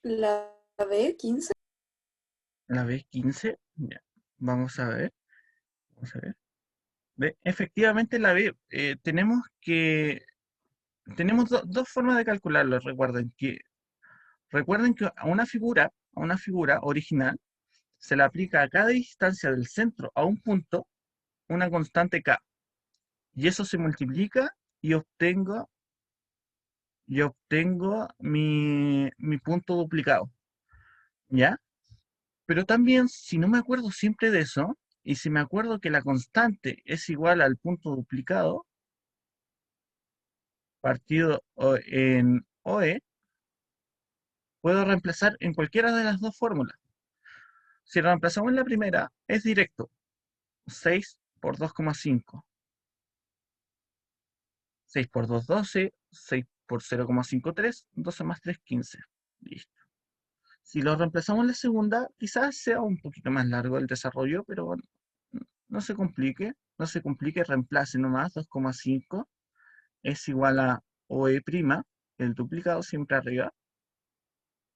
La B15. La B15, ya. Vamos a ver, vamos a ver. Efectivamente la B, tenemos dos formas de calcularlo, recuerden que a una figura original, se le aplica a cada distancia del centro a un punto una constante k. Y eso se multiplica y obtengo mi punto duplicado. ¿Ya? Pero también, si no me acuerdo siempre de eso, y si me acuerdo que la constante es igual al punto duplicado, partido en OE, puedo reemplazar en cualquiera de las dos fórmulas. Si reemplazamos en la primera, es directo. 6 por 2,5. 6 por 2, 12. 6 por 0,53. 12 más 3, 15. Listo. Si lo reemplazamos en la segunda, quizás sea un poquito más largo el desarrollo, pero bueno, no se complique. No se complique, reemplace nomás 2,5 es igual a OE', el duplicado siempre arriba,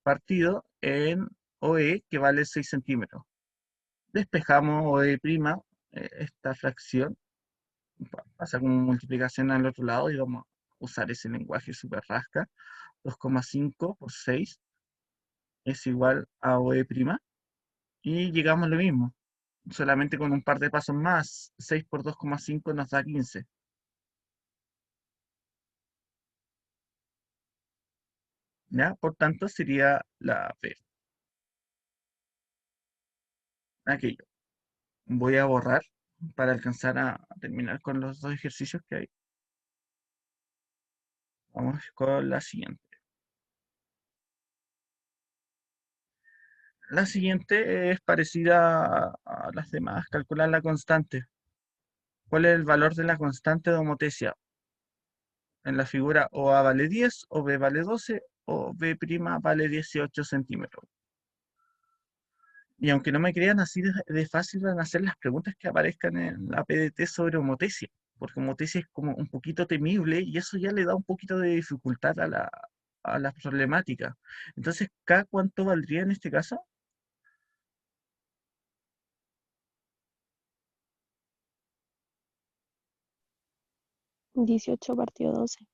partido en OE que vale 6 centímetros. Despejamos OE', esta fracción, pasa como multiplicación al otro lado y vamos a usar ese lenguaje super rasca. 2,5 por 6 es igual a OE', y llegamos a lo mismo, solamente con un par de pasos más. 6 por 2,5 nos da 15. ¿Ya? Por tanto, sería la B. Aquello. Voy a borrar para alcanzar a terminar con los dos ejercicios que hay. Vamos con la siguiente. La siguiente es parecida a las demás. Calcular la constante. ¿Cuál es el valor de la constante de homotesia? En la figura o A vale 10, o B vale 12, o B' vale 18 centímetros. Y aunque no me crean, así de fácil van a ser las preguntas que aparezcan en la PDT sobre homotesia, porque homotesia es como un poquito temible y eso ya le da un poquito de dificultad a la problemática. Entonces, ¿K cuánto valdría en este caso? 18 partido 12.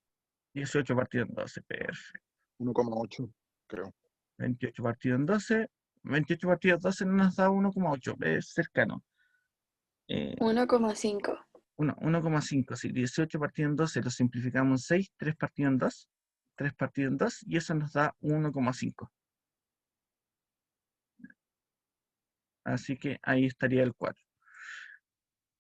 18 partido en 12, perfecto. 1,8, creo. 28 partido en 12, 28 partido en 12 no nos da 1,8, es cercano. 1,5. 1,5, sí, 18 partido en 12 lo simplificamos en 6, 3 partido en 2, 3 partido en 2, y eso nos da 1,5. Así que ahí estaría el 4.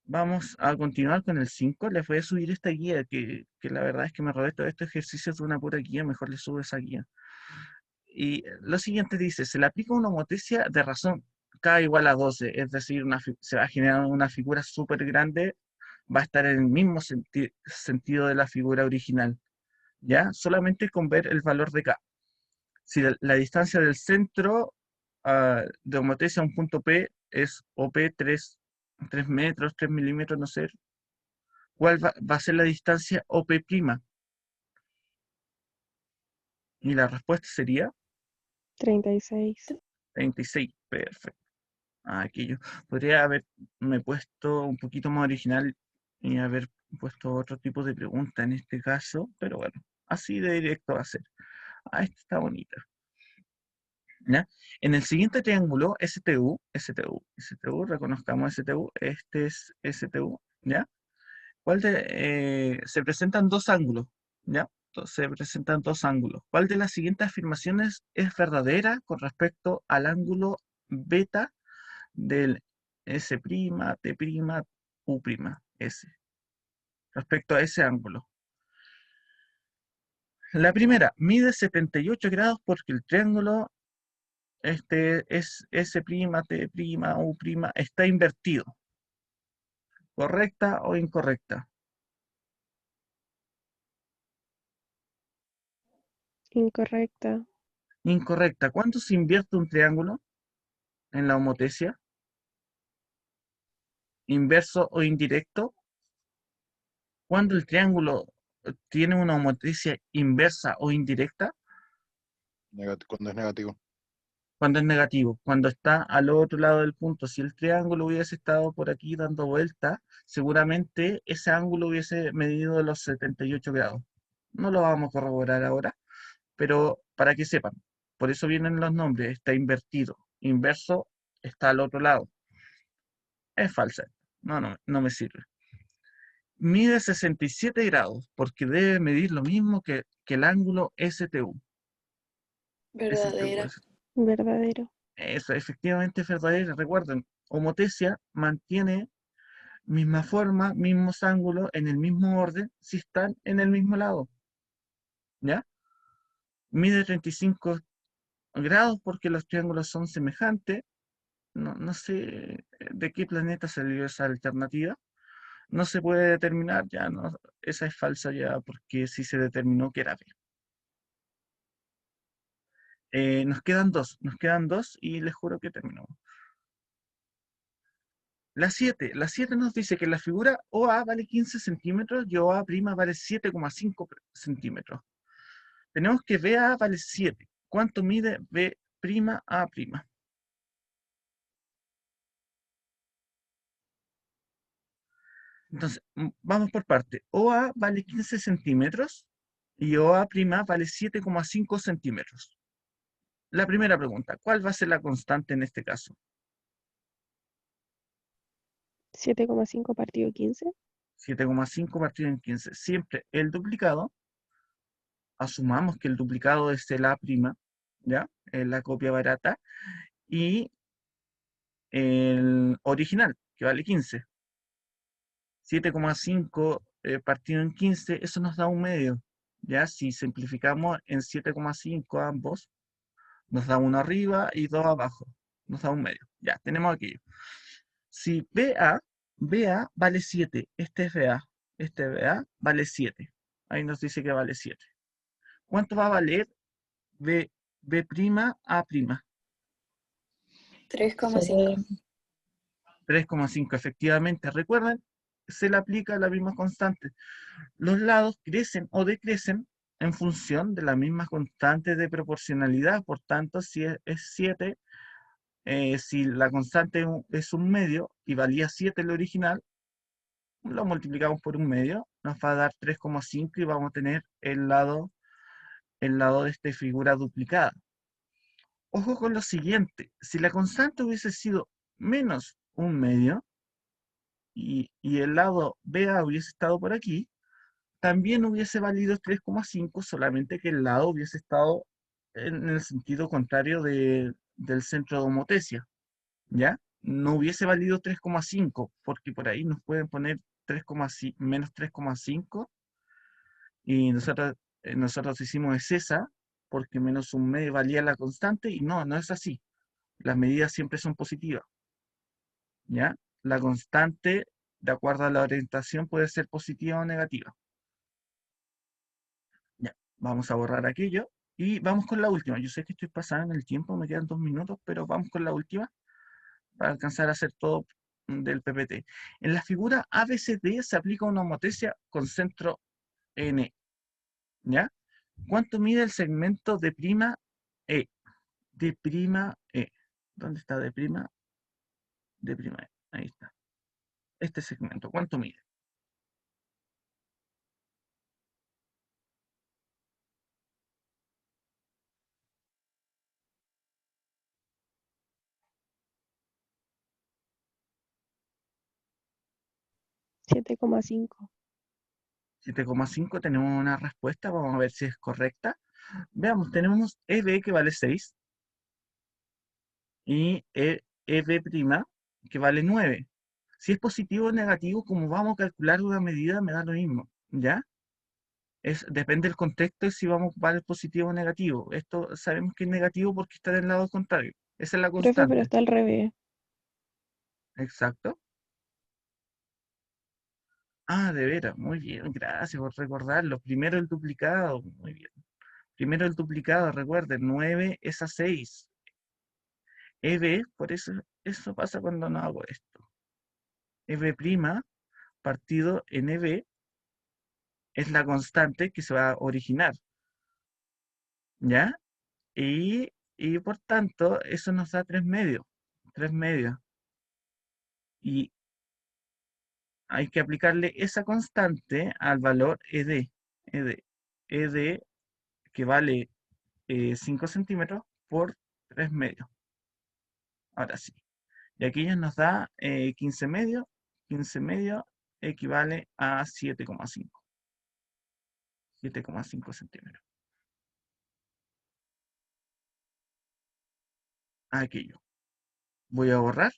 Vamos a continuar con el 5. Les voy a subir esta guía, que la verdad es que me robé todos estos ejercicios de una pura guía, mejor les subo esa guía. Y lo siguiente dice, se le aplica una homotesia de razón k igual a 12, es decir, se va a generar una figura súper grande, va a estar en el mismo sentido de la figura original, ¿ya? Solamente con ver el valor de k. Si la distancia del centro de homotesia a un punto P es OP 3 metros, 3 milímetros, no sé, ¿cuál va a ser la distancia OP'? Y la respuesta sería 36. 36. Perfecto. Aquí yo podría haberme puesto un poquito más original y haber puesto otro tipo de pregunta en este caso, pero bueno, así de directo va a ser. Esta está bonita. ¿Ya? En el siguiente triángulo, STU, reconozcamos STU, este es STU, ¿ya? Se presentan dos ángulos, ¿ya? Se presentan dos ángulos. ¿Cuál de las siguientes afirmaciones es verdadera con respecto al ángulo beta del S', T', U', S, respecto a ese ángulo? La primera, mide 78 grados porque el triángulo este es S', T', U', está invertido. ¿Correcta o incorrecta? Incorrecta. Incorrecta. ¿Cuándo se invierte un triángulo en la homotesia? ¿Inverso o indirecto? ¿Cuándo el triángulo tiene una homotesia inversa o indirecta? Cuando es negativo. Cuando es negativo, cuando está al otro lado del punto. Si el triángulo hubiese estado por aquí dando vuelta, seguramente ese ángulo hubiese medido los 78 grados. No lo vamos a corroborar ahora, pero para que sepan, por eso vienen los nombres, está invertido. Inverso está al otro lado. Es falsa. No me sirve. Mide 67 grados porque debe medir lo mismo que el ángulo STU. Verdadera. Verdadero. Eso efectivamente es verdadero. Recuerden, homotesia mantiene misma forma, mismos ángulos, en el mismo orden, si están en el mismo lado. ¿Ya? Mide 35 grados porque los triángulos son semejantes. No sé de qué planeta salió esa alternativa. No se puede determinar, ya no, esa es falsa ya porque sí se determinó que era B. Nos quedan dos y les juro que terminamos. La 7 nos dice que la figura OA vale 15 centímetros y OA' vale 7,5 centímetros. Tenemos que BA vale 7. ¿Cuánto mide B'A'? Entonces, vamos por parte. OA vale 15 centímetros y OA' vale 7,5 centímetros. La primera pregunta, ¿cuál va a ser la constante en este caso? 7,5 partido 15. 7,5 partido en 15. Siempre el duplicado, asumamos que el duplicado es el A', ¿ya? La copia barata, y el original, que vale 15. 7,5 partido en 15, eso nos da un medio. ¿Ya? Si simplificamos en 7,5 ambos, nos da uno arriba y dos abajo. Nos da un medio. Ya, tenemos aquello. Si BA vale 7, este es BA, este BA vale 7. Ahí nos dice que vale 7. ¿Cuánto va a valer B'A'? 3,5. 3,5, efectivamente. Recuerden, se le aplica la misma constante. Los lados crecen o decrecen en función de la misma constante de proporcionalidad. Por tanto, si es 7, si la constante es un medio y valía 7 el original, lo multiplicamos por un medio, nos va a dar 3,5 y vamos a tener el lado de esta figura duplicada. Ojo con lo siguiente, si la constante hubiese sido menos un medio y el lado BA hubiese estado por aquí, también hubiese valido 3,5, solamente que el lado hubiese estado en el sentido contrario del centro de homotesia, ¿ya? No hubiese valido 3,5, porque por ahí nos pueden poner 3,5, menos 3,5, y nosotros hicimos es esa, porque menos un medio valía la constante, y no es así. Las medidas siempre son positivas, ¿ya? La constante, de acuerdo a la orientación, puede ser positiva o negativa. Ya, vamos a borrar aquello y vamos con la última. Yo sé que estoy pasando en el tiempo, me quedan 2 minutos, pero vamos con la última para alcanzar a hacer todo del PPT. En la figura ABCD se aplica una homotesia con centro N, ¿ya? ¿Cuánto mide el segmento de prima E? De prima E. ¿Dónde está de prima? De prima E. Ahí está. Este segmento, ¿cuánto mide? 7,5. 7,5. Tenemos una respuesta, vamos a ver si es correcta. Veamos, tenemos EB que vale 6 y EB' que vale 9. Si es positivo o negativo, como vamos a calcular una medida, me da lo mismo, ¿ya? Depende del contexto y si vamos a ocupar el positivo o negativo. Esto sabemos que es negativo porque está del lado contrario. Esa es la Profe, pero constante. está al revés. Exacto. Ah, de veras, muy bien, gracias por recordarlo. Primero el duplicado, muy bien. Primero el duplicado, recuerden, 9 es a 6. EB, por eso pasa cuando no hago esto. EB' partido en EB es la constante que se va a originar, ¿ya? Y Y por tanto, eso nos da 3 medios. 3 medios. Y hay que aplicarle esa constante al valor ED. ED, ED que vale 5 centímetros por 3 medios. Ahora sí. Y aquí ya nos da 15 medios. 15 medios equivale a 7,5. 7,5 centímetros. Aquello. Voy a borrar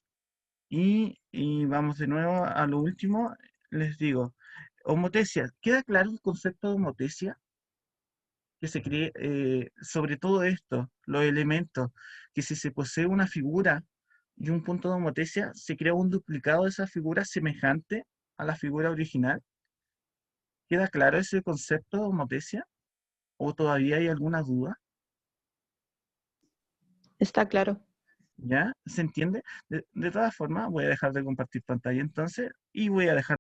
y vamos de nuevo a lo último. Les digo, homotesia. ¿Queda claro el concepto de homotesia? Que se cree sobre todo esto, los elementos, que si se posee una figura y un punto de homotesia, se crea un duplicado de esa figura semejante a la figura original. ¿Queda claro ese concepto de homotesia? ¿O todavía hay alguna duda? Está claro. ¿Ya? ¿Se entiende? De todas formas, voy a dejar de compartir pantalla entonces y voy a dejar